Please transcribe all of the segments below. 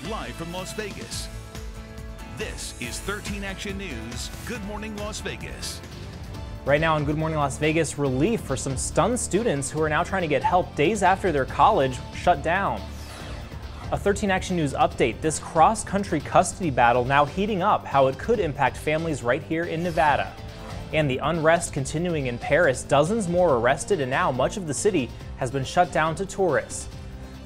live from Las Vegas. This is 13 Action News. Good Morning Las Vegas. Right now on Good Morning Las Vegas, relief for some stunned students who are now trying to get help days after their college shut down. A 13 Action News update, this cross-country custody battle now heating up, how it could impact families right here in Nevada. And the unrest continuing in Paris, dozens more arrested, and now much of the city has been shut down to tourists.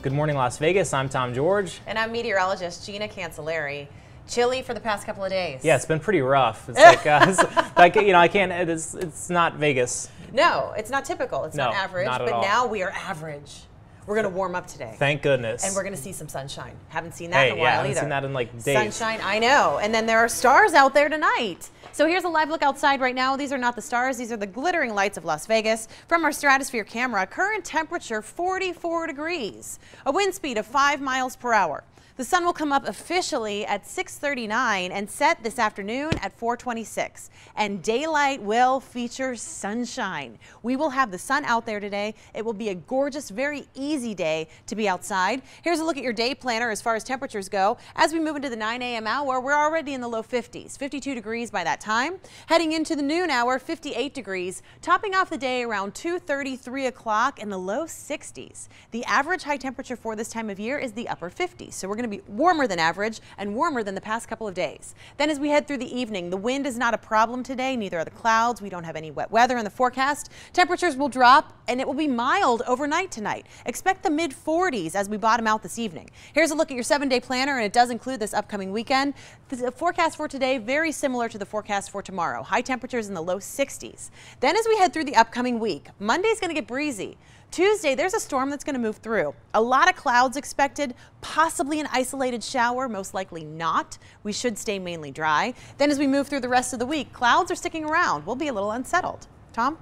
Good Morning Las Vegas, I'm Tom George. And I'm meteorologist Gina Cancelleri. Chilly for the past couple of days. Yeah, it's been pretty rough. It's I can't, it's not Vegas. No, it's not typical. It's not average, not at but all. now we are average. We're going to warm up today. Thank goodness. And we're going to see some sunshine. Haven't seen that in a while haven't either. seen that in like days. Sunshine, I know. And then there are stars out there tonight. So here's a live look outside right now. These are not the stars. These are the glittering lights of Las Vegas. From our stratosphere camera, current temperature 44 degrees. A wind speed of 5 miles per hour. The sun will come up officially at 6:39 and set this afternoon at 4:26. And daylight will feature sunshine. We will have the sun out there today. It will be a gorgeous, very easy day to be outside. Here's a look at your day planner as far as temperatures go. As we move into the 9 a.m. hour, we're already in the low 50s, 52 degrees by that time. Heading into the noon hour, 58 degrees, topping off the day around 2:30, 3 o'clock in the low 60s. The average high temperature for this time of year is the upper 50s. So we're going to be warmer than average and warmer than the past couple of days. Then as we head through the evening, the wind is not a problem today, neither are the clouds. We don't have any wet weather in the forecast. Temperatures will drop and it will be mild overnight tonight. Expect the mid 40s as we bottom out this evening. Here's a look at your 7-day planner, and it does include this upcoming weekend. The forecast for today very similar to the forecast for tomorrow. High temperatures in the low 60s. Then as we head through the upcoming week, Monday's going to get breezy. Tuesday, there's a storm that's going to move through. A lot of clouds expected, possibly an isolated shower, most likely not. We should stay mainly dry. Then as we move through the rest of the week, clouds are sticking around. We'll be a little unsettled. Tom?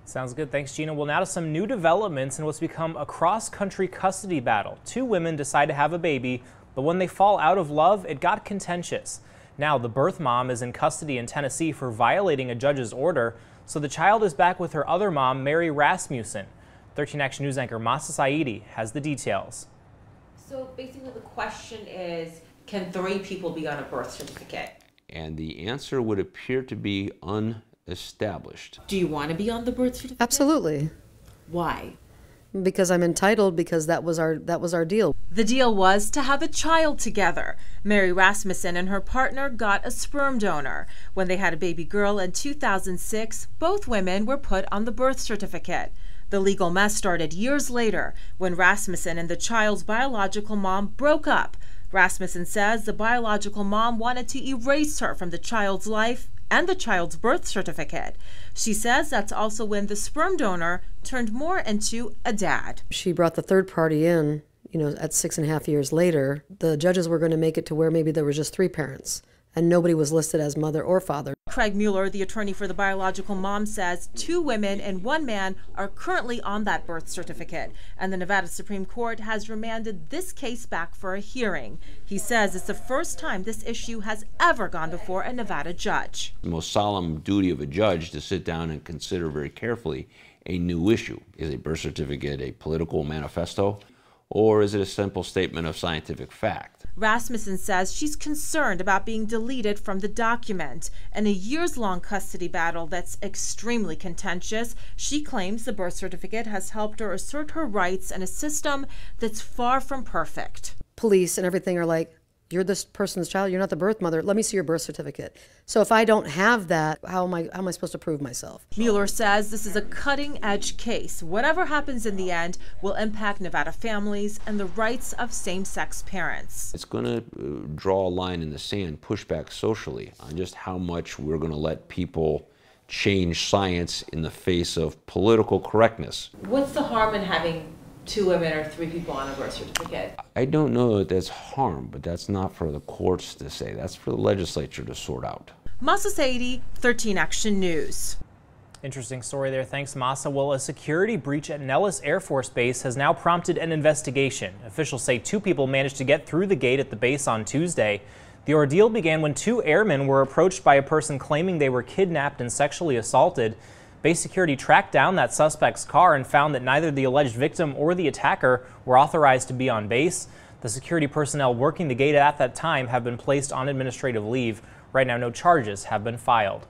Sounds good. Thanks, Gina. Well, now to some new developments in what's become a cross-country custody battle. Two women decide to have a baby, but when they fall out of love, it got contentious. Now, the birth mom is in custody in Tennessee for violating a judge's order, so the child is back with her other mom, Mary Rasmussen. 13 Action News anchor Masa Saidi has the details. So basically the question is, can 3 people be on a birth certificate? And the answer would appear to be unestablished. Do you want to be on the birth certificate? Absolutely. Why? Because I'm entitled, because that was our deal. The deal was to have a child together. Mary Rasmussen and her partner got a sperm donor. When they had a baby girl in 2006, both women were put on the birth certificate. The legal mess started years later when Rasmussen and the child's biological mom broke up. Rasmussen says the biological mom wanted to erase her from the child's life and the child's birth certificate. She says that's also when the sperm donor turned more into a dad. She brought the third party in, at 6.5 years later. The judges were going to make it to where maybe there were just 3 parents and nobody was listed as mother or father. Craig Mueller, the attorney for the biological mom, says 2 women and 1 man are currently on that birth certificate, and the Nevada Supreme Court has remanded this case back for a hearing. He says it's the first time this issue has ever gone before a Nevada judge. The most solemn duty of a judge to sit down and consider very carefully a new issue. Is a birth certificate a political manifesto, or is it a simple statement of scientific fact? Rasmussen says she's concerned about being deleted from the document. In a years-long custody battle that's extremely contentious, she claims the birth certificate has helped her assert her rights in a system that's far from perfect. Police and everything are like, you're this person's child, you're not the birth mother, let me see your birth certificate. So if I don't have that, how am I supposed to prove myself? Mueller says this is a cutting-edge case. Whatever happens in the end will impact Nevada families and the rights of same-sex parents. It's going to draw a line in the sand, push back socially on just how much we're going to let people change science in the face of political correctness. What's the harm in having 2 women or 3 people on a birth certificate? I don't know that that's harm, but that's not for the courts to say. That's for the legislature to sort out. Masa Saidi, 13 Action News. Interesting story there. Thanks, Masa. Well, a security breach at Nellis Air Force Base has now prompted an investigation. Officials say 2 people managed to get through the gate at the base on Tuesday. The ordeal began when 2 airmen were approached by a person claiming they were kidnapped and sexually assaulted. Base security tracked down that suspect's car and found that neither the alleged victim or the attacker were authorized to be on base. The security personnel working the gate at that time have been placed on administrative leave. Right now, no charges have been filed.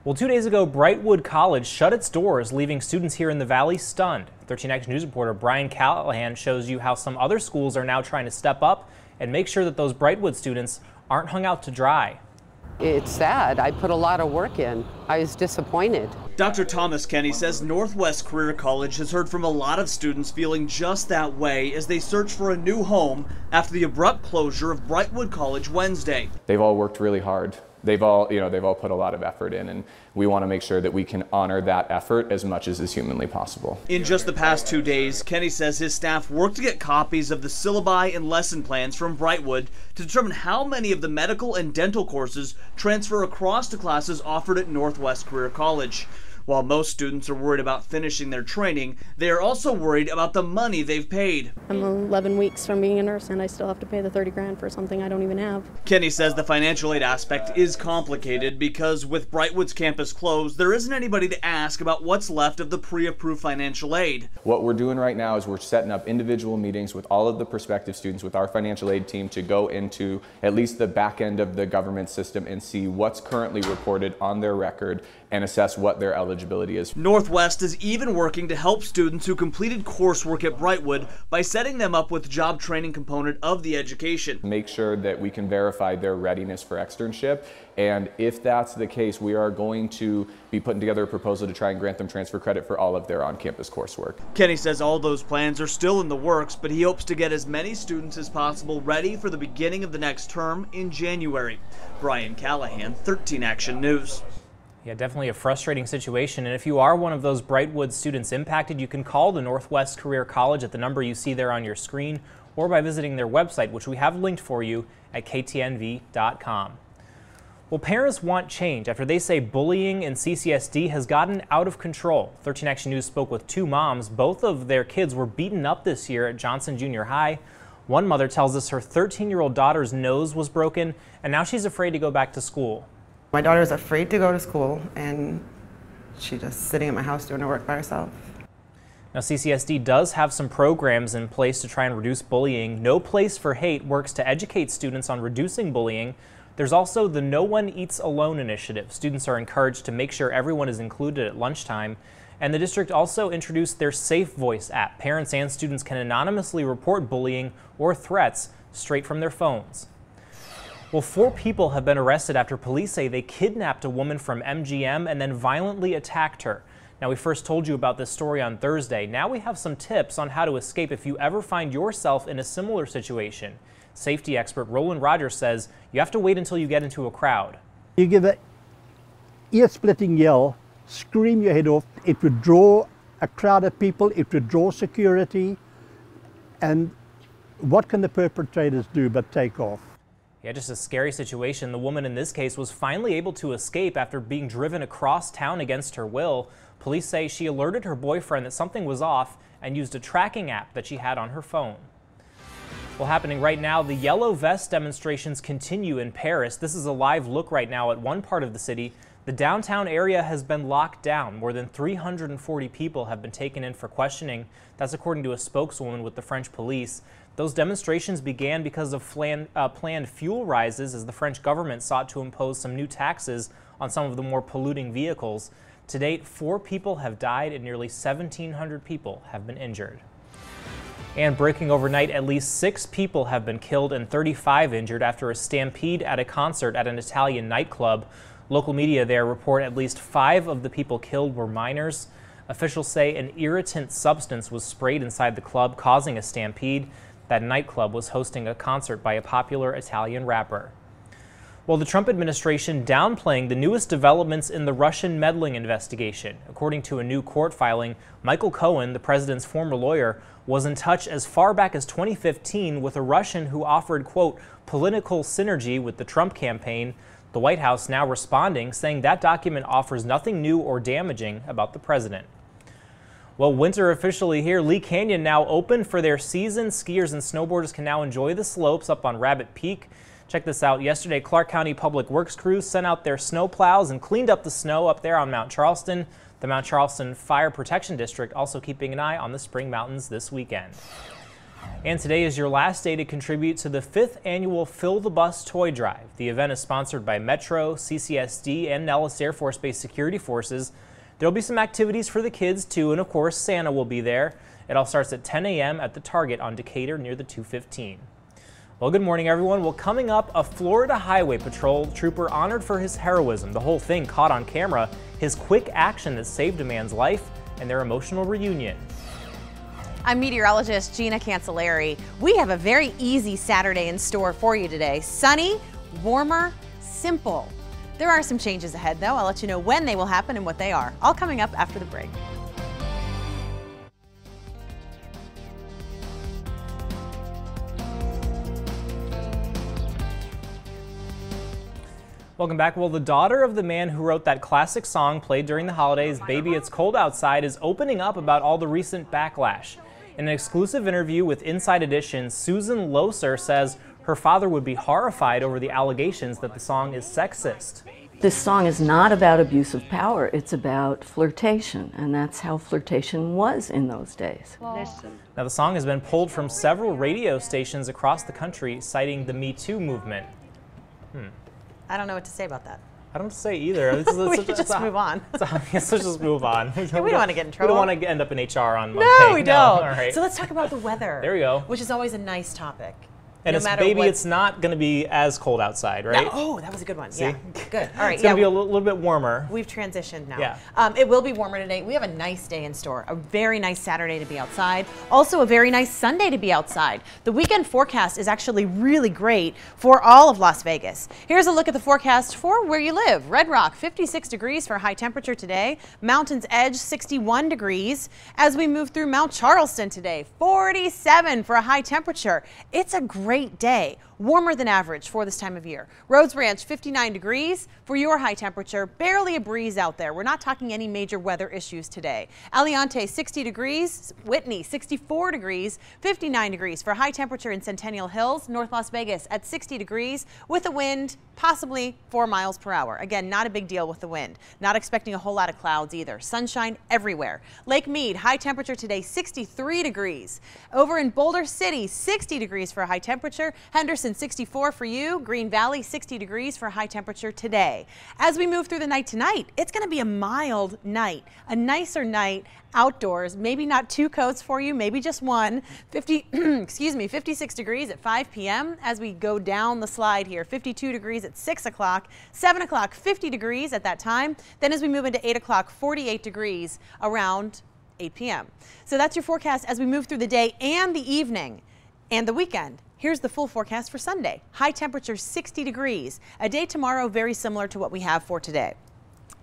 Well, 2 days ago, Brightwood College shut its doors, leaving students here in the Valley stunned. 13 Action News reporter Brian Callahan shows you how some other schools are now trying to step up and make sure that those Brightwood students aren't hung out to dry. It's sad. I put a lot of work in. I was disappointed. Dr. Thomas Kenny says Northwest Career College has heard from a lot of students feeling just that way as they search for a new home after the abrupt closure of Brightwood College Wednesday. They've all worked really hard. They've all put a lot of effort in, and we want to make sure that we can honor that effort as much as is humanly possible. In just the past 2 days, Kenny says his staff worked to get copies of the syllabi and lesson plans from Brightwood to determine how many of the medical and dental courses transfer across to classes offered at Northwest Career College. While most students are worried about finishing their training, they are also worried about the money they've paid. I'm 11 weeks from being a nurse and I still have to pay the 30 grand for something I don't even have. Kenny says the financial aid aspect is complicated because with Brightwood's campus closed, there isn't anybody to ask about what's left of the pre-approved financial aid. What we're doing right now is we're setting up individual meetings with all of the prospective students with our financial aid team to go into at least the back end of the government system and see what's currently reported on their record and assess what their eligibility is. Northwest is even working to help students who completed coursework at Brightwood by setting them up with the job training component of the education. Make sure that we can verify their readiness for externship, and if that's the case, we are going to be putting together a proposal to try and grant them transfer credit for all of their on-campus coursework. Kenny says all those plans are still in the works, but he hopes to get as many students as possible ready for the beginning of the next term in January. Brian Callahan, 13 Action News. Yeah, definitely a frustrating situation. And if you are one of those Brightwood students impacted, you can call the Northwest Career College at the number you see there on your screen or by visiting their website, which we have linked for you at ktnv.com. Well, parents want change after they say bullying in CCSD has gotten out of control. 13 Action News spoke with two moms. Both of their kids were beaten up this year at Johnson Junior High. One mother tells us her 13-year-old daughter's nose was broken, and now she's afraid to go back to school. My daughter's afraid to go to school, and she's just sitting at my house doing her work by herself. Now, CCSD does have some programs in place to try and reduce bullying. No Place for Hate works to educate students on reducing bullying. There's also the No One Eats Alone initiative. Students are encouraged to make sure everyone is included at lunchtime. And the district also introduced their Safe Voice app. Parents and students can anonymously report bullying or threats straight from their phones. Well, 4 people have been arrested after police say they kidnapped a woman from MGM and then violently attacked her. Now, we first told you about this story on Thursday. Now we have some tips on how to escape if you ever find yourself in a similar situation. Safety expert Roland Rogers says you have to wait until you get into a crowd. You give an ear-splitting yell, scream your head off. It would draw a crowd of people. It would draw security. And what can the perpetrators do but take off? Yeah, just a scary situation. The woman in this case was finally able to escape after being driven across town against her will. Police say she alerted her boyfriend that something was off and used a tracking app that she had on her phone. Well, happening right now, the Yellow Vest demonstrations continue in Paris. This is a live look right now at one part of the city. The downtown area has been locked down. More than 340 people have been taken in for questioning. That's according to a spokeswoman with the French police. Those demonstrations began because of planned fuel rises as the French government sought to impose some new taxes on some of the more polluting vehicles. To date, 4 people have died and nearly 1,700 people have been injured. And breaking overnight, at least 6 people have been killed and 35 injured after a stampede at a concert at an Italian nightclub. Local media there report at least 5 of the people killed were minors. Officials say an irritant substance was sprayed inside the club, causing a stampede. That nightclub was hosting a concert by a popular Italian rapper. Well, the Trump administration downplaying the newest developments in the Russian meddling investigation. According to a new court filing, Michael Cohen, the president's former lawyer, was in touch as far back as 2015 with a Russian who offered, quote, political synergy with the Trump campaign. The White House now responding, saying that document offers nothing new or damaging about the president. Well, winter officially here. Lee Canyon now open for their season. Skiers and snowboarders can now enjoy the slopes up on Rabbit Peak. Check this out. Yesterday, Clark County Public Works crews sent out their snow plows and cleaned up the snow up there on Mount Charleston. The Mount Charleston Fire Protection District also keeping an eye on the Spring Mountains this weekend. And today is your last day to contribute to the 5th annual Fill the Bus Toy Drive. The event is sponsored by Metro, CCSD, and Nellis Air Force Base Security Forces. There'll be some activities for the kids too, and of course Santa will be there. It all starts at 10 a.m. at the Target on Decatur near the 215. Well, good morning, everyone. Well, coming up, a Florida Highway Patrol trooper honored for his heroism. The whole thing caught on camera, his quick action that saved a man's life, and their emotional reunion. I'm meteorologist Gina Cancelleri. We have a very easy Saturday in store for you today. Sunny, warmer, simple. There are some changes ahead, though. I'll let you know when they will happen and what they are. All coming up after the break. Welcome back. Well, the daughter of the man who wrote that classic song played during the holidays, Baby It's Cold Outside, is opening up about all the recent backlash. In an exclusive interview with Inside Edition, Susan Loser says her father would be horrified over the allegations that the song is sexist. This song is not about abuse of power, it's about flirtation, and that's how flirtation was in those days. Now, the song has been pulled from several radio stations across the country, citing the Me Too movement. I don't know what to say about that. I don't say either. We should just move on. Let's just move on. We don't want to get in trouble. We don't want to end up in HR on Monday. No, we don't. All right. So let's talk about the weather. There we go. Which is always a nice topic. And no it's matter maybe what. it's not going to be as cold outside, right? No, oh, that was a good one. See? Yeah, good. All right. It's going to be a little bit warmer. We've transitioned now. Yeah. It will be warmer today. We have a nice day in store. A very nice Saturday to be outside. Also a very nice Sunday to be outside. The weekend forecast is actually really great for all of Las Vegas. Here's a look at the forecast for where you live. Red Rock, 56 degrees for high temperature today. Mountains Edge, 61 degrees. As we move through Mount Charleston today, 47 for a high temperature. It's a great day. Warmer than average for this time of year. Rhodes Ranch, 59 degrees for your high temperature. Barely a breeze out there. We're not talking any major weather issues today. Aliante, 60 degrees. Whitney, 64 degrees. 59 degrees for high temperature in Centennial Hills. North Las Vegas at 60 degrees with a wind possibly 4 miles per hour. Again, not a big deal with the wind. Not expecting a whole lot of clouds either. Sunshine everywhere. Lake Mead, high temperature today, 63 degrees. Over in Boulder City, 60 degrees for a high temperature. Henderson, 64 for you. Green Valley, 60 degrees for high temperature today. As we move through the night tonight, it's going to be a mild night, a nicer night outdoors. Maybe not 2 coats for you, maybe just one. 56 degrees at 5 p.m. as we go down the slide here. 52 degrees at 6 o'clock, 7 o'clock, 50 degrees at that time. Then as we move into 8 o'clock, 48 degrees around 8 p.m. So that's your forecast as we move through the day and the evening and the weekend. Here's the full forecast for Sunday. High temperature 60 degrees. A day tomorrow very similar to what we have for today.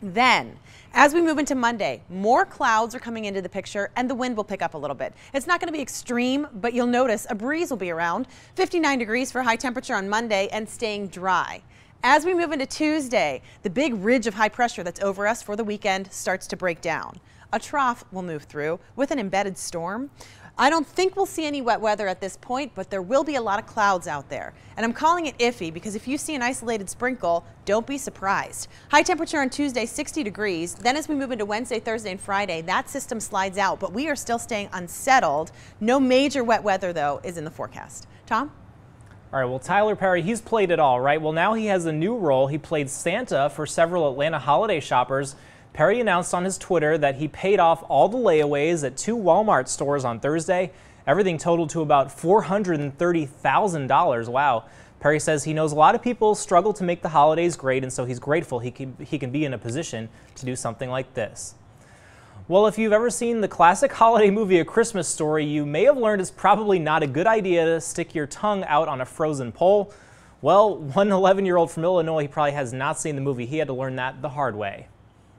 Then, as we move into Monday, more clouds are coming into the picture and the wind will pick up a little bit. It's not going to be extreme, but you'll notice a breeze will be around. 59 degrees for high temperature on Monday and staying dry. As we move into Tuesday, the big ridge of high pressure that's over us for the weekend starts to break down. A trough will move through with an embedded storm. I don't think we'll see any wet weather at this point, but there will be a lot of clouds out there. And I'm calling it iffy because if you see an isolated sprinkle, don't be surprised. High temperature on Tuesday, 60 degrees. Then as we move into Wednesday, Thursday, and Friday, that system slides out, but we are still staying unsettled. No major wet weather, though, is in the forecast. Tom? All right, well, Tyler Perry, he's played it all, right? Well, now he has a new role. He played Santa for several Atlanta holiday shoppers. Perry announced on his Twitter that he paid off all the layaways at 2 Walmart stores on Thursday. Everything totaled to about $430,000. Wow. Perry says he knows a lot of people struggle to make the holidays great, and so he's grateful he can be in a position to do something like this. Well, if you've ever seen the classic holiday movie A Christmas Story, you may have learned it's probably not a good idea to stick your tongue out on a frozen pole. Well, one 11-year-old from Illinois, he probably has not seen the movie. He had to learn that the hard way.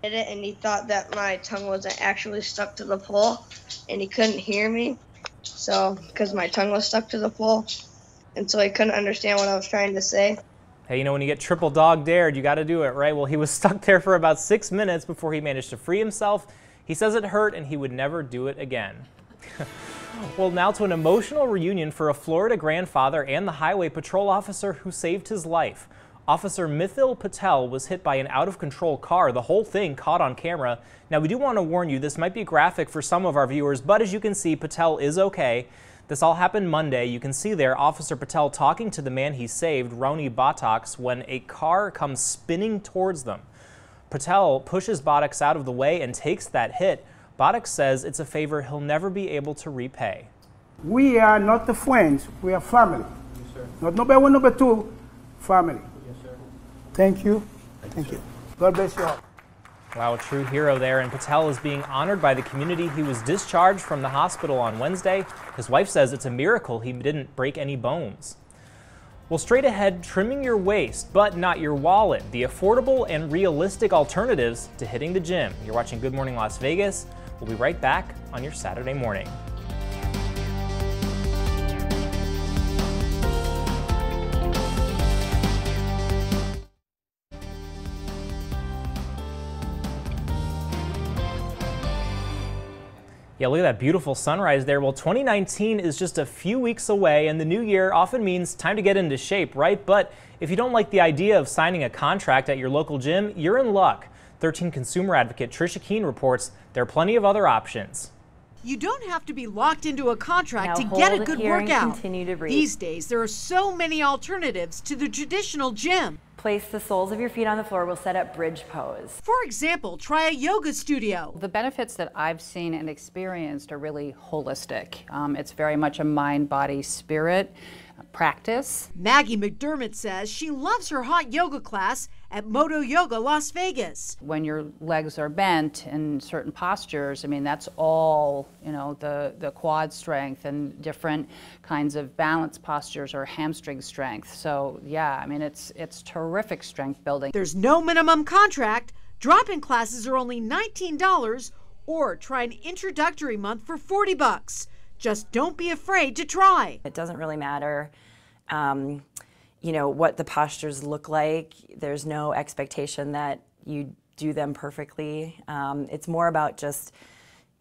It and he thought that my tongue wasn't actually stuck to the pole and he couldn't hear me, so because my tongue was stuck to the pole, and so he couldn't understand what I was trying to say. Hey, you know, when you get triple dog dared, you got to do it, right? Well, he was stuck there for about 6 minutes before he managed to free himself. He says it hurt and he would never do it again. Well, now to an emotional reunion for a Florida grandfather and the highway patrol officer who saved his life. Officer Mithil Patel was hit by an out-of-control car. The whole thing caught on camera. Now, we do want to warn you, this might be graphic for some of our viewers, but as you can see, Patel is okay. This all happened Monday. You can see there Officer Patel talking to the man he saved, Roni Botox, when a car comes spinning towards them. Patel pushes Botox out of the way and takes that hit. Botox says it's a favor he'll never be able to repay. We are not the friends, we are family. Yes, sir. Not number one, number two, family. Yes, sir. Thank you. Thank you. God bless you all. Wow, a true hero there, and Patel is being honored by the community. He was discharged from the hospital on Wednesday. His wife says it's a miracle he didn't break any bones. Well, straight ahead, trimming your waist, but not your wallet. The affordable and realistic alternatives to hitting the gym. You're watching Good Morning Las Vegas. We'll be right back on your Saturday morning. Yeah, look at that beautiful sunrise there. Well, 2019 is just a few weeks away, and the new year often means time to get into shape, right? But if you don't like the idea of signing a contract at your local gym, you're in luck. 13 consumer advocate Trisha Keene reports there are plenty of other options. You don't have to be locked into a contract to get a good workout. These days, there are so many alternatives to the traditional gym. Place the soles of your feet on the floor. We'll set up bridge pose. For example, try a yoga studio. The benefits that I've seen and experienced are really holistic. It's very much a mind, body, spirit practice. Maggie McDermott says she loves her hot yoga class at Moto Yoga Las Vegas. When your legs are bent in certain postures, I mean, that's all, you know, the quad strength and different kinds of balance postures or hamstring strength. So yeah, I mean, it's terrific strength building. There's no minimum contract. Drop-in classes are only $19 or try an introductory month for $40. Just don't be afraid to try. It doesn't really matter, you know, what the postures look like. There's no expectation that you do them perfectly. It's more about just,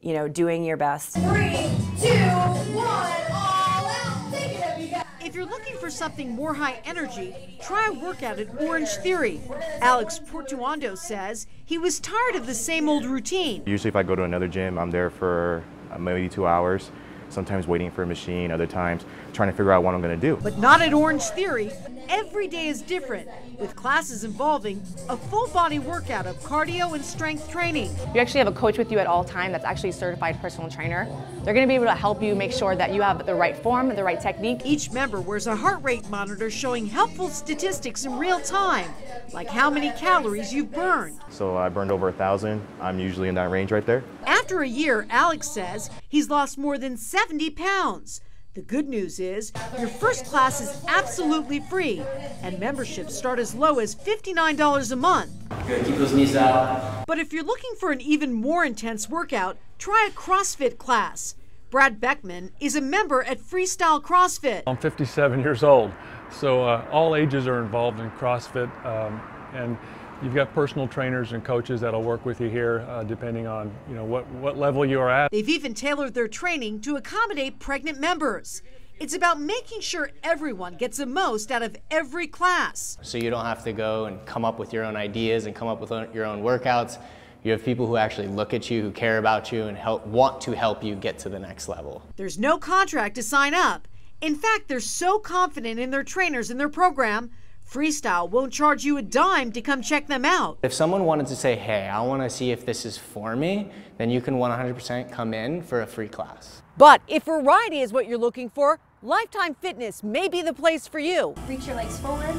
you know, doing your best. 3, 2, 1, all out. Take it up, you guys. If you're looking for something more high energy, try a workout at Orange Theory. Alex Portuondo says he was tired of the same old routine. Usually if I go to another gym, I'm there for maybe 2 hours. Sometimes waiting for a machine, other times trying to figure out what I'm going to do. But not at Orange Theory. Every day is different, with classes involving a full body workout of cardio and strength training. You actually have a coach with you at all times that's actually a certified personal trainer. They're going to be able to help you make sure that you have the right form, the right technique. Each member wears a heart rate monitor showing helpful statistics in real time, like how many calories you've burned. So I burned over 1,000. I'm usually in that range right there. After a year, Alex says he's lost more than 70 pounds. The good news is your first class is absolutely free, and memberships start as low as $59 a month. Good, keep those knees out. But if you're looking for an even more intense workout, try a CrossFit class. Brad Beckman is a member at Freestyle CrossFit. I'm 57 years old, so all ages are involved in CrossFit, and you've got personal trainers and coaches that'll work with you here, depending on what level you are at. They've even tailored their training to accommodate pregnant members. It's about making sure everyone gets the most out of every class. So you don't have to go and come up with your own ideas and come up with your own workouts. You have people who actually look at you, who care about you, and want to help you get to the next level. There's no contract to sign up. In fact, they're so confident in their trainers and their program, Freestyle won't charge you a dime to come check them out. If someone wanted to say, hey, I want to see if this is for me, then you can 100% come in for a free class. But if variety is what you're looking for, Lifetime Fitness may be the place for you. Reach your legs forward,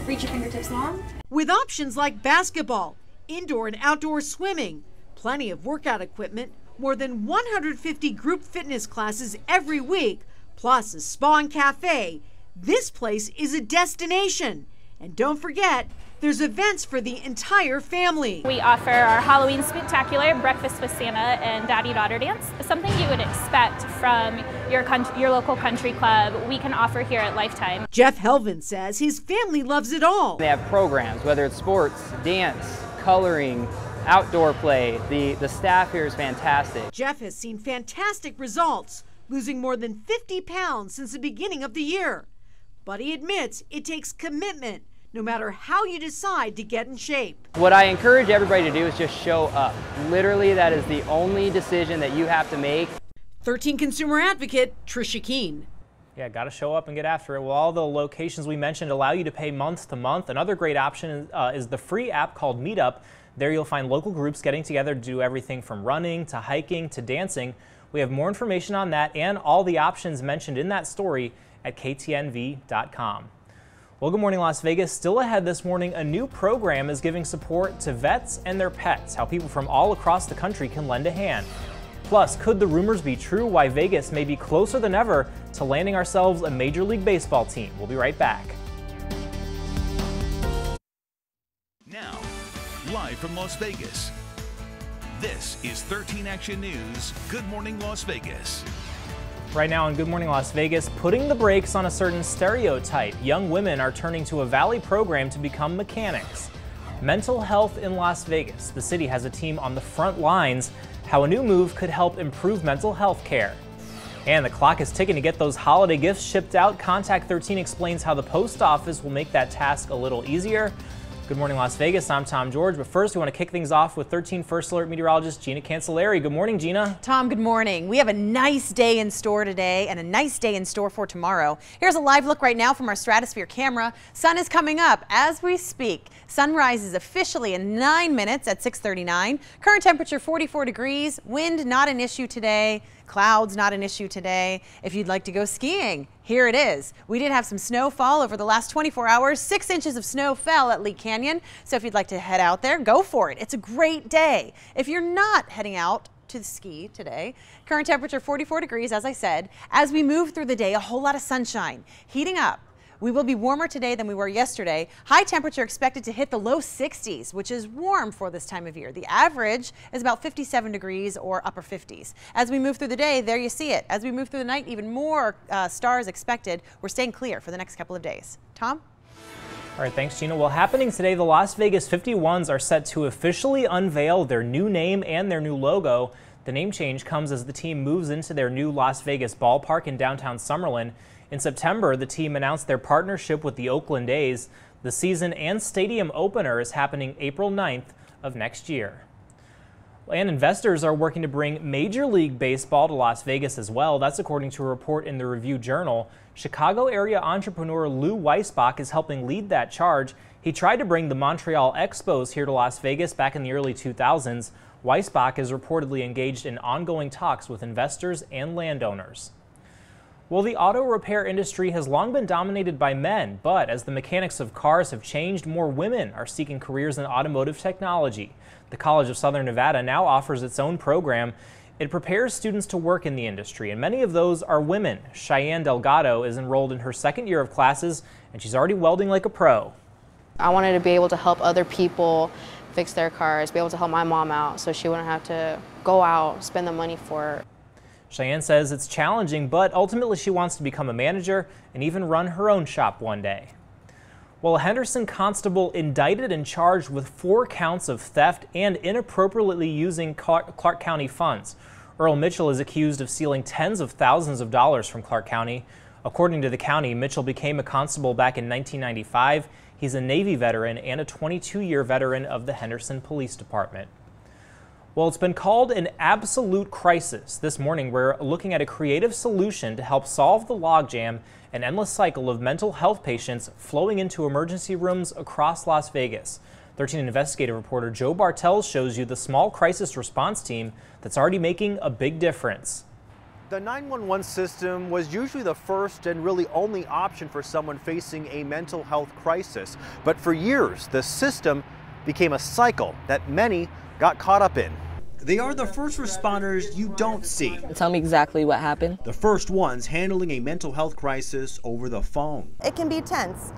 reach your fingertips long. With options like basketball, indoor and outdoor swimming, plenty of workout equipment, more than 150 group fitness classes every week, plus a spa and cafe, this place is a destination. And don't forget, there's events for the entire family. We offer our Halloween Spooktacular, Breakfast with Santa, and Daddy-Daughter Dance. Something you would expect from your local country club, we can offer here at Lifetime. Jeff Helvin says his family loves it all. They have programs, whether it's sports, dance, coloring, outdoor play. The staff here is fantastic. Jeff has seen fantastic results, losing more than 50 pounds since the beginning of the year. But he admits it takes commitment, no matter how you decide to get in shape. What I encourage everybody to do is just show up. Literally, that is the only decision that you have to make. 13 consumer advocate Trisha Keene. Yeah, got to show up and get after it. Well, all the locations we mentioned allow you to pay month to month. Another great option is the free app called Meetup. There you'll find local groups getting together to do everything from running to hiking to dancing. We have more information on that and all the options mentioned in that story at ktnv.com. Well, good morning, Las Vegas. Still ahead this morning, a new program is giving support to vets and their pets, how people from all across the country can lend a hand. Plus, could the rumors be true why Vegas may be closer than ever to landing ourselves a Major League Baseball team? We'll be right back. Now, live from Las Vegas, this is 13 Action News. Good morning, Las Vegas. Right now on Good Morning Las Vegas, putting the brakes on a certain stereotype. Young women are turning to a Valley program to become mechanics. Mental health in Las Vegas. The city has a team on the front lines. How a new move could help improve mental health care. And the clock is ticking to get those holiday gifts shipped out. Contact 13 explains how the post office will make that task a little easier. Good morning, Las Vegas. I'm Tom George, but first we want to kick things off with 13 First Alert meteorologist Gina Cancelleri. Good morning, Gina. Tom, good morning. We have a nice day in store today and a nice day in store for tomorrow. Here's a live look right now from our Stratosphere camera. Sun is coming up as we speak. Sunrise is officially in 9 minutes at 6:39. Current temperature 44 degrees. Wind not an issue today. Clouds not an issue today. If you'd like to go skiing, here it is. We did have some snowfall over the last 24 hours. 6 inches of snow fell at Lee Canyon. So if you'd like to head out there, go for it. It's a great day. If you're not heading out to ski today, current temperature 44 degrees, as I said. As we move through the day, a whole lot of sunshine heating up. We will be warmer today than we were yesterday. High temperature expected to hit the low 60s, which is warm for this time of year. The average is about 57 degrees or upper 50s. As we move through the day, there you see it. As we move through the night, even more stars expected. We're staying clear for the next couple of days. Tom? All right, thanks, Gina. Well, happening today, the Las Vegas 51s are set to officially unveil their new name and their new logo. The name change comes as the team moves into their new Las Vegas ballpark in downtown Summerlin. In September, the team announced their partnership with the Oakland A's. The season and stadium opener is happening April 9th of next year. And investors are working to bring Major League Baseball to Las Vegas as well. That's according to a report in the Review Journal. Chicago area entrepreneur Lou Weisbach is helping lead that charge. He tried to bring the Montreal Expos here to Las Vegas back in the early 2000s. Weisbach is reportedly engaged in ongoing talks with investors and landowners. Well, the auto repair industry has long been dominated by men, but as the mechanics of cars have changed, more women are seeking careers in automotive technology. The College of Southern Nevada now offers its own program. It prepares students to work in the industry, and many of those are women. Cheyenne Delgado is enrolled in her second year of classes, and she's already welding like a pro. I wanted to be able to help other people fix their cars, be able to help my mom out so she wouldn't have to go out, spend the money for her. Cheyenne says it's challenging, but ultimately she wants to become a manager and even run her own shop one day. Well, a Henderson constable indicted and charged with 4 counts of theft and inappropriately using Clark County funds. Earl Mitchell is accused of stealing tens of thousands of dollars from Clark County. According to the county, Mitchell became a constable back in 1995. He's a Navy veteran and a 22-year veteran of the Henderson Police Department. Well, it's been called an absolute crisis. This morning, we're looking at a creative solution to help solve the logjam, an endless cycle of mental health patients flowing into emergency rooms across Las Vegas. 13 investigative reporter Joe Bartels shows you the small crisis response team that's already making a big difference. The 911 system was usually the first and really only option for someone facing a mental health crisis. But for years, the system became a cycle that many got caught up in. They are the first responders you don't see. Tell me exactly what happened. The first ones handling a mental health crisis over the phone. It can be tense.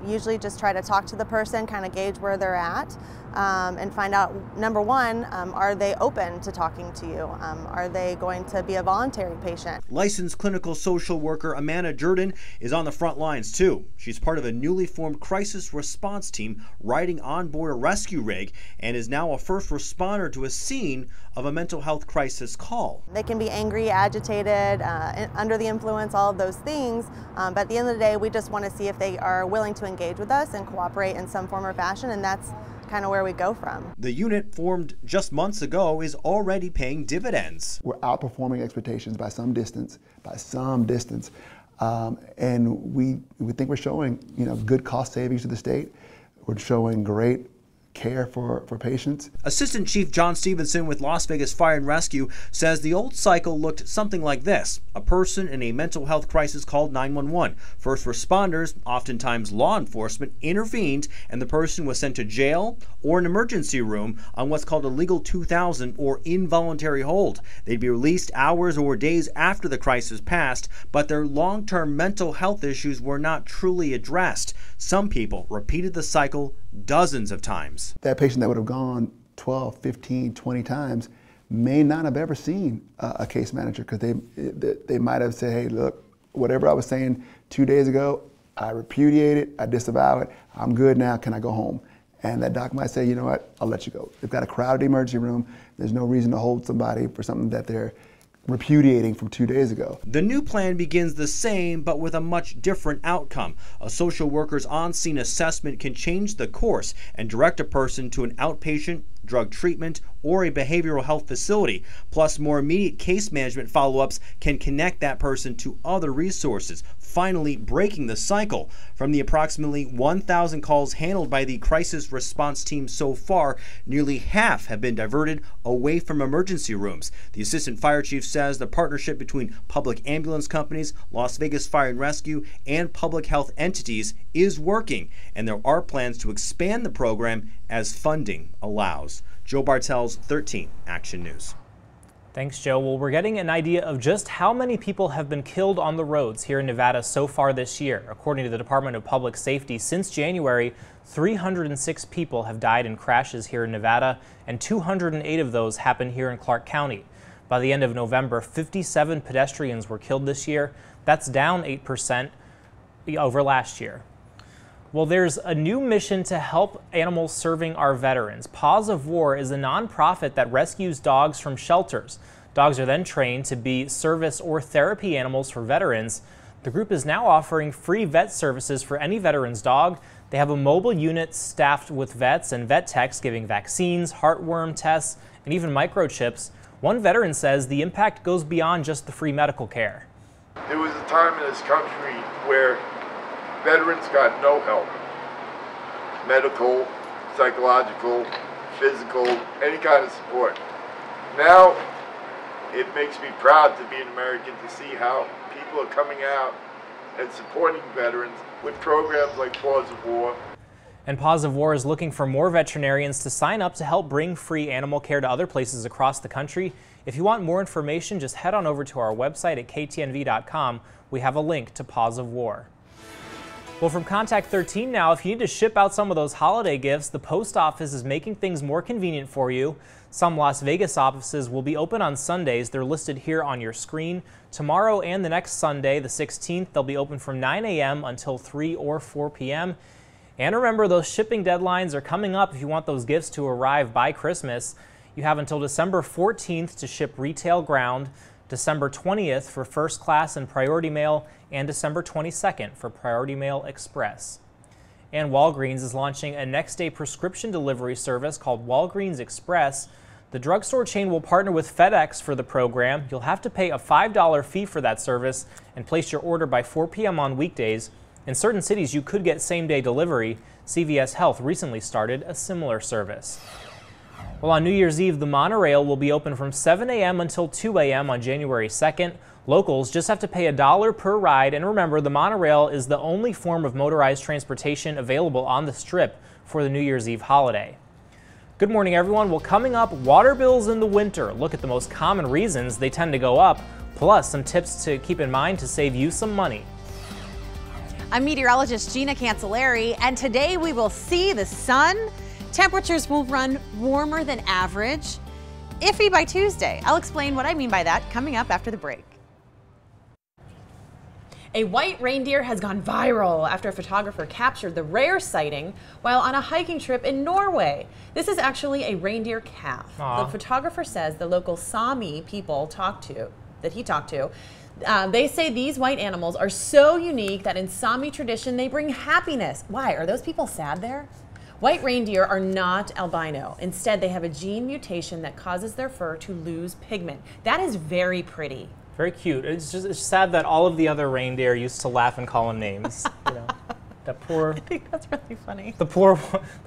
Usually just try to talk to the person, kind of gauge where they're at, and find out, number one, are they open to talking to you? Are they going to be a voluntary patient? Licensed clinical social worker Amanda Jordan is on the front lines too. She's part of a newly formed crisis response team riding on board a rescue rig and is now a first responder to a scene of a mental health crisis call. They can be angry, agitated, under the influence, all of those things, but at the end of the day, we just want to see if they are willing to engage with us and cooperate in some form or fashion, and that's kind of where we go from. The unit, formed just months ago, is already paying dividends. We're outperforming expectations by some distance, and we think we're showing, good cost savings to the state. We're showing great care for patients. Assistant Chief John Stevenson with Las Vegas Fire and Rescue says the old cycle looked something like this. A person in a mental health crisis called 911. First responders, oftentimes law enforcement, intervened and the person was sent to jail or an emergency room on what's called a legal 2000 or involuntary hold. They'd be released hours or days after the crisis passed, but their long-term mental health issues were not truly addressed. Some people repeated the cycle dozens of times. That patient that would have gone 12, 15, 20 times may not have ever seen a case manager, because they might have said, hey, look, whatever I was saying 2 days ago, I repudiate it, I disavow it, I'm good now, can I go home? And that doc might say, you know what, I'll let you go. They've got a crowded emergency room, there's no reason to hold somebody for something that they're repudiating from 2 days ago. The new plan begins the same, but with a much different outcome. A social worker's on-scene assessment can change the course and direct a person to an outpatient drug treatment or a behavioral health facility. Plus, more immediate case management follow-ups can connect that person to other resources, finally breaking the cycle. From the approximately 1,000 calls handled by the crisis response team so far, nearly half have been diverted away from emergency rooms. The assistant fire chief says the partnership between public ambulance companies, Las Vegas Fire and Rescue, and public health entities is working, and there are plans to expand the program as funding allows. Joe Bartels, 13 Action News. Thanks, Joe. Well, we're getting an idea of just how many people have been killed on the roads here in Nevada so far this year. According to the Department of Public Safety, since January, 306 people have died in crashes here in Nevada, and 208 of those happen here in Clark County. By the end of November, 57 pedestrians were killed this year. That's down 8% over last year. Well, there's a new mission to help animals serving our veterans. Paws of War is a nonprofit that rescues dogs from shelters. Dogs are then trained to be service or therapy animals for veterans. The group is now offering free vet services for any veteran's dog. They have a mobile unit staffed with vets and vet techs giving vaccines, heartworm tests, and even microchips. One veteran says the impact goes beyond just the free medical care. There was a time in this country where veterans got no help. Medical, psychological, physical, any kind of support. Now, it makes me proud to be an American to see how people are coming out and supporting veterans with programs like Paws of War. And Paws of War is looking for more veterinarians to sign up to help bring free animal care to other places across the country. If you want more information, just head on over to our website at ktnv.com. We have a link to Paws of War. Well, from Contact 13 now, if you need to ship out some of those holiday gifts, the post office is making things more convenient for you. Some Las Vegas offices will be open on Sundays. They're listed here on your screen. Tomorrow and the next Sunday, the 16th, they'll be open from 9 a.m. until 3 or 4 p.m. And remember, those shipping deadlines are coming up if you want those gifts to arrive by Christmas. You have until December 14th to ship retail ground, December 20th for first class and priority mail, and December 22nd for priority mail express. And Walgreens is launching a next-day prescription delivery service called Walgreens Express. The drugstore chain will partner with FedEx for the program. You'll have to pay a $5 fee for that service and place your order by 4 p.m. on weekdays. In certain cities, you could get same-day delivery. CVS Health recently started a similar service. Well, on New Year's Eve, the monorail will be open from 7 a.m. until 2 a.m. on January 2nd. Locals just have to pay $1 per ride, and remember, the monorail is the only form of motorized transportation available on the Strip for the New Year's Eve holiday. Good morning, everyone. Well, coming up, water bills in the winter. Look at the most common reasons they tend to go up, plus some tips to keep in mind to save you some money. I'm meteorologist Gina Cancelleri, and today we will see the sun. Temperatures will run warmer than average. Iffy by Tuesday. I'll explain what I mean by that coming up after the break. A white reindeer has gone viral after a photographer captured the rare sighting while on a hiking trip in Norway. This is actually a reindeer calf. Aww. The photographer says the local Sami people that he talked to, they say these white animals are so unique that in Sami tradition they bring happiness. Why? Are those people sad there? White reindeer are not albino. Instead, they have a gene mutation that causes their fur to lose pigment. That is very pretty. Very cute. It's sad that all of the other reindeer used to laugh and call him names. You know, that poor. I think that's really funny. The poor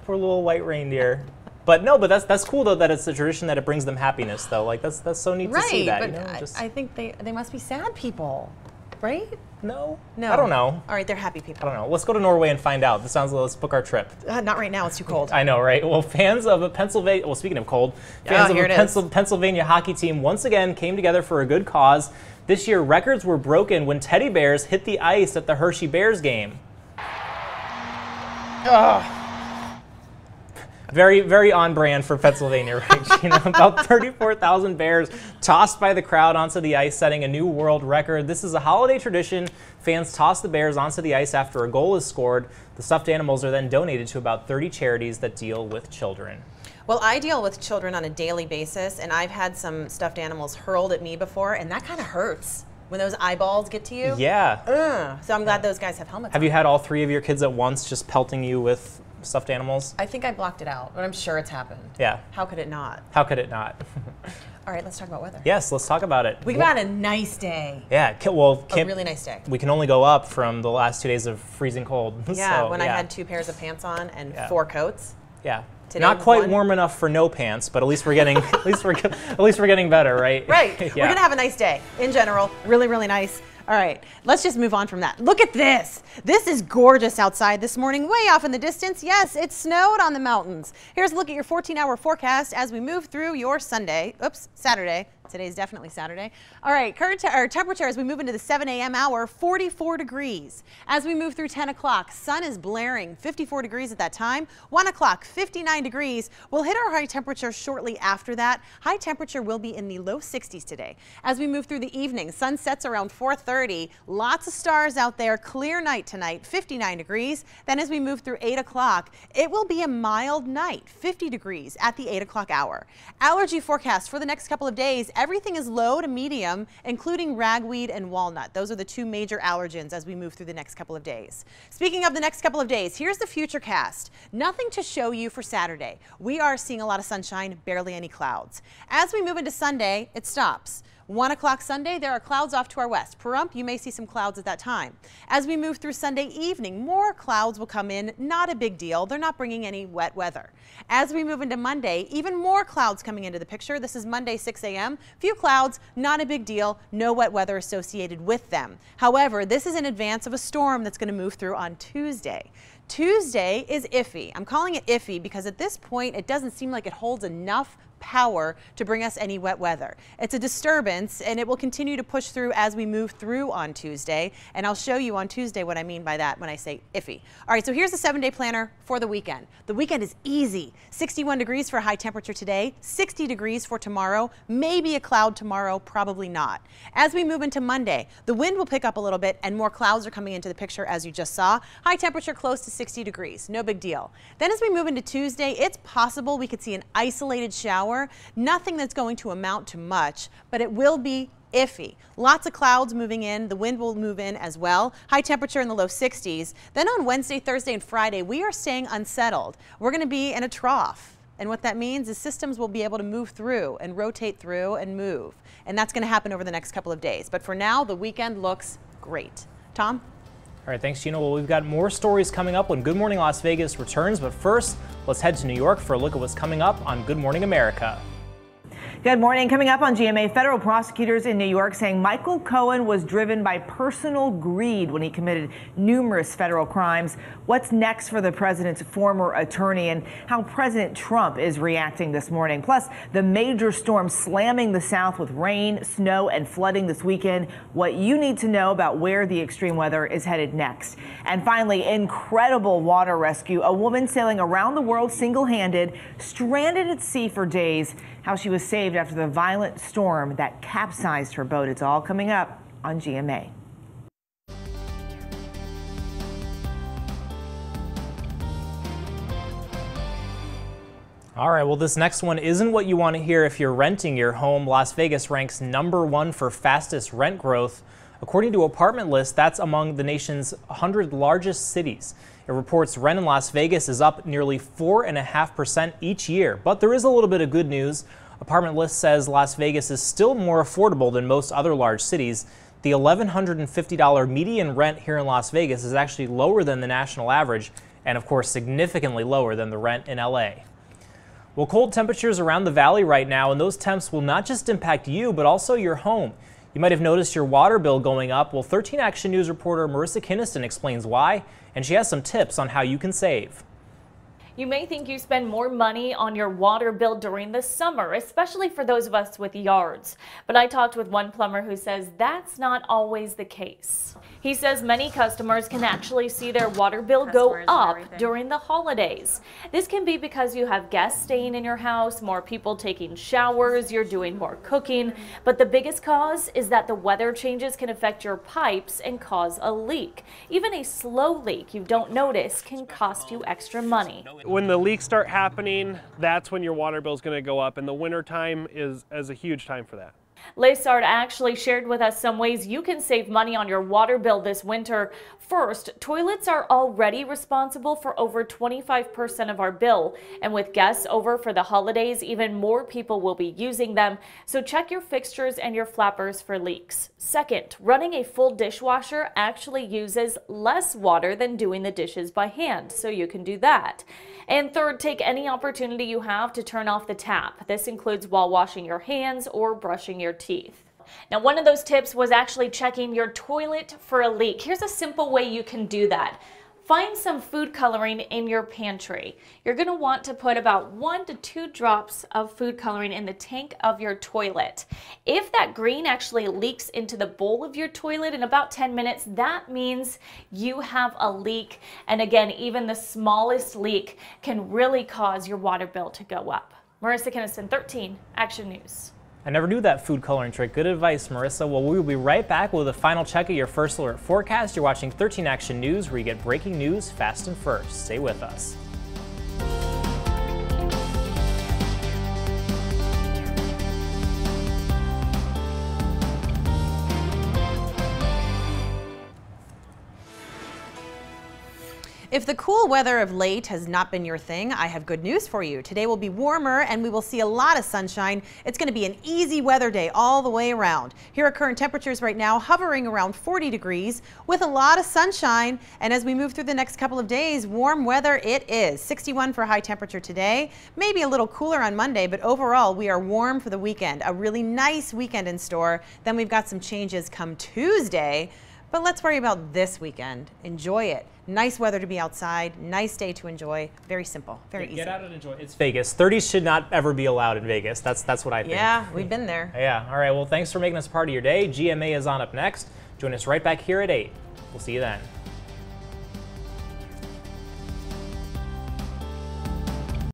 little white reindeer. But no, but that's cool though that it's a tradition that it brings them happiness though. Like that's so neat to see that. But you know? I think they must be sad people, right? No. No. I don't know. All right, they're happy people. I don't know. Let's go to Norway and find out. Let's book our trip. Not right now. It's too cold. I know, right? Well, fans of a Pennsylvania. Well, speaking of cold, fans of a Pennsylvania hockey team once again came together for a good cause. This year, records were broken when teddy bears hit the ice at the Hershey Bears game. Ugh. Very, very on brand for Pennsylvania, right? You know, about 34,000 bears tossed by the crowd onto the ice, setting a new world record. This is a holiday tradition. Fans toss the bears onto the ice after a goal is scored. The stuffed animals are then donated to about 30 charities that deal with children. Well, I deal with children on a daily basis, and I've had some stuffed animals hurled at me before, and that kind of hurts when those eyeballs get to you. Yeah. So I'm glad those guys have helmets on. Have you had all 3 of your kids at once just pelting you with stuffed animals? I think I blocked it out, but I'm sure it's happened. Yeah. How could it not? How could it not? All right, let's talk about weather. Yes, let's talk about it. We've had a nice day. Yeah, well, a really nice day. We can only go up from the last 2 days of freezing cold. Yeah, so, when I had 2 pairs of pants on and Yeah. 4 coats. Yeah. Today Not quite one. warm enough for no pants, but at least we're getting at least we're getting better, right? Right. Yeah. We're gonna have a nice day in general. Really, really nice. All right, let's just move on from that. Look at this. This is gorgeous outside this morning, way off in the distance. Yes, it snowed on the mountains. Here's a look at your 14-hour forecast as we move through your Saturday. Today's definitely Saturday. All right, current temperature as we move into the 7 a.m. hour, 44 degrees. As we move through 10 o'clock, sun is blaring, 54 degrees at that time. 1 o'clock, 59 degrees. We'll hit our high temperature shortly after that. High temperature will be in the low 60s today. As we move through the evening, sun sets around 4:30. Lots of stars out there. Clear night tonight, 59 degrees. Then as we move through 8 o'clock, it will be a mild night, 50 degrees at the 8 o'clock hour. Allergy forecast for the next couple of days. Everything is low to medium, including ragweed and walnut. Those are the 2 major allergens as we move through the next couple of days. Speaking of the next couple of days, here's the futurecast. Nothing to show you for Saturday. We are seeing a lot of sunshine, barely any clouds. As we move into Sunday, it stops. 1 o'clock Sunday, there are clouds off to our west. Pahrump, you may see some clouds at that time. As we move through Sunday evening, more clouds will come in. Not a big deal. They're not bringing any wet weather. As we move into Monday, even more clouds coming into the picture. This is Monday, 6 a.m. Few clouds, not a big deal. No wet weather associated with them. However, this is in advance of a storm that's going to move through on Tuesday. Tuesday is iffy. I'm calling it iffy because at this point, it doesn't seem like it holds enough power to bring us any wet weather. It's a disturbance and it will continue to push through as we move through on Tuesday. And I'll show you on Tuesday what I mean by that when I say iffy. All right, so here's the 7-day planner for the weekend. The weekend is easy. 61 degrees for a high temperature today, 60 degrees for tomorrow, maybe a cloud tomorrow, probably not. As we move into Monday, the wind will pick up a little bit and more clouds are coming into the picture as you just saw. High temperature close to 60 degrees, no big deal. Then as we move into Tuesday, it's possible we could see an isolated shower. Nothing that's going to amount to much, but it will be iffy. Lots of clouds moving in. The wind will move in as well. High temperature in the low 60s. Then on Wednesday, Thursday, and Friday, we are staying unsettled. We're going to be in a trough. And what that means is systems will be able to move through and rotate through and move. And that's going to happen over the next couple of days. But for now, the weekend looks great. Tom? All right, thanks, Gina. Well, we've got more stories coming up when Good Morning Las Vegas returns, but first, let's head to New York for a look at what's coming up on Good Morning America. Good morning. Coming up on GMA, federal prosecutors in New York saying Michael Cohen was driven by personal greed when he committed numerous federal crimes. What's next for the president's former attorney and how President Trump is reacting this morning. Plus, the major storm slamming the South with rain, snow, and flooding this weekend. What you need to know about where the extreme weather is headed next. And finally, incredible water rescue. A woman sailing around the world single-handed, stranded at sea for days. How she was saved after the violent storm that capsized her boat. It's all coming up on GMA. All right, well, this next one isn't what you want to hear if you're renting your home. Las Vegas ranks #1 for fastest rent growth According to Apartment List, that's among the nation's 100 largest cities. It reports rent in Las Vegas is up nearly 4.5% each year. But there is a little bit of good news. Apartment List says Las Vegas is still more affordable than most other large cities. The $1,150 median rent here in Las Vegas is actually lower than the national average, and of course significantly lower than the rent in LA. Well, cold temperatures around the valley right now, and those temps will not just impact you, but also your home. You might have noticed your water bill going up. Well, 13 Action News reporter Marissa Kinniston explains why, and she has some tips on how you can save. You may think you spend more money on your water bill during the summer, especially for those of us with yards. But I talked with one plumber who says that's not always the case. He says many customers can actually see their water bill go up during the holidays. This can be because you have guests staying in your house, more people taking showers, you're doing more cooking. But the biggest cause is that the weather changes can affect your pipes and cause a leak. Even a slow leak you don't notice can cost you extra money. When the leaks start happening, that's when your water bill is going to go up, and the winter time is a huge time for that. Lessard actually shared with us some ways you can save money on your water bill this winter. First, toilets are already responsible for over 25% of our bill, and with guests over for the holidays, even more people will be using them, so check your fixtures and your flappers for leaks. Second, running a full dishwasher actually uses less water than doing the dishes by hand, so you can do that. And third, take any opportunity you have to turn off the tap. This includes while washing your hands or brushing your teeth. Now, one of those tips was actually checking your toilet for a leak. Here's a simple way you can do that. Find some food coloring in your pantry. You're going to want to put about 1 to 2 drops of food coloring in the tank of your toilet. If that green actually leaks into the bowl of your toilet in about 10 minutes, that means you have a leak. And again, even the smallest leak can really cause your water bill to go up. Marissa Kinniston, 13 Action News. I never knew that food coloring trick. Good advice, Marissa. Well, we will be right back with a final check of your First Alert forecast. You're watching 13 Action News, where you get breaking news fast and first. Stay with us. If the cool weather of late has not been your thing, I have good news for you. Today will be warmer and we will see a lot of sunshine. It's going to be an easy weather day all the way around. Here are current temperatures right now, hovering around 40 degrees with a lot of sunshine. And as we move through the next couple of days, warm weather it is. 61 for high temperature today, maybe a little cooler on Monday, but overall we are warm for the weekend. A really nice weekend in store. Then we've got some changes come Tuesday. But let's worry about this weekend. Enjoy it. Nice weather to be outside, nice day to enjoy. Very simple, very easy. Get out and enjoy. It's Vegas. 30s should not ever be allowed in Vegas. That's what I think. Yeah, we've been there. Yeah, all right. Well, thanks for making us part of your day. GMA is on up next. Join us right back here at 8. We'll see you then.